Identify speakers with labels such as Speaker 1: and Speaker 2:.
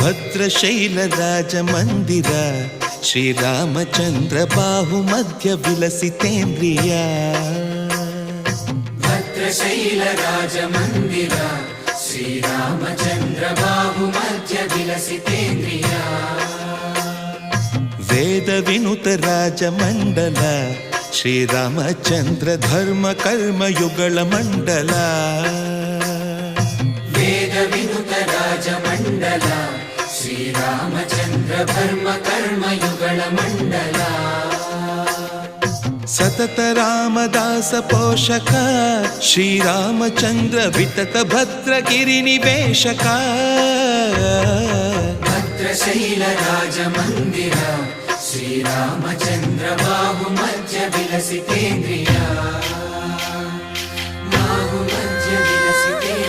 Speaker 1: ಭದ್ರಶೈಲ ರಾಜ ಮಂದಿರ ಶ್ರೀರಾಮಚಂದ್ರ ಬಾಹು ಮಧ್ಯ ವಿಲಸಿತೇಂದ್ರಿಯ.
Speaker 2: ಭದ್ರಶೈಲ ರಾಜ ಮಂದಿರ ಶ್ರೀರಾಮಚಂದ್ರ ಬಾಹು ಮಧ್ಯ ವಿಲಸಿತೇಂದ್ರಿಯ.
Speaker 1: ವೇದ ವಿನುತ ರಾಜ ಮಂಡಲ ಶ್ರೀರಾಮಚಂದ್ರ ಧರ್ಮ ಕರ್ಮಯುಗಳ ಮಂಡಲ.
Speaker 2: ವೇದ ವಿನುತ ರಾಜ ಮಂಡಲ ಶ್ರೀರಾಮಚಂದ್ರ ಧರ್ಮ ಕರ್ಮಯುಗಳ ಮಂಡಲ.
Speaker 1: ಸತತ ರಾಮದಾಸ ಪೋಷಕ ಶ್ರೀರಾಮಚಂದ್ರ ವಿತತ ಭದ್ರಗಿರಿ ನಿವೇಶಕ.
Speaker 2: ಭದ್ರಶೈಲ ರಾಜ ಮಂದಿರ ಶ್ರೀರಾಮಚಂದ್ರ ಬಾಹು ಮಧ್ಯ ವಿಲಸಿತೇಂದ್ರಿಯ. ಬಾಹು ಮಧ್ಯ ವಿಲಸಿತೇಂದ್ರಿಯ.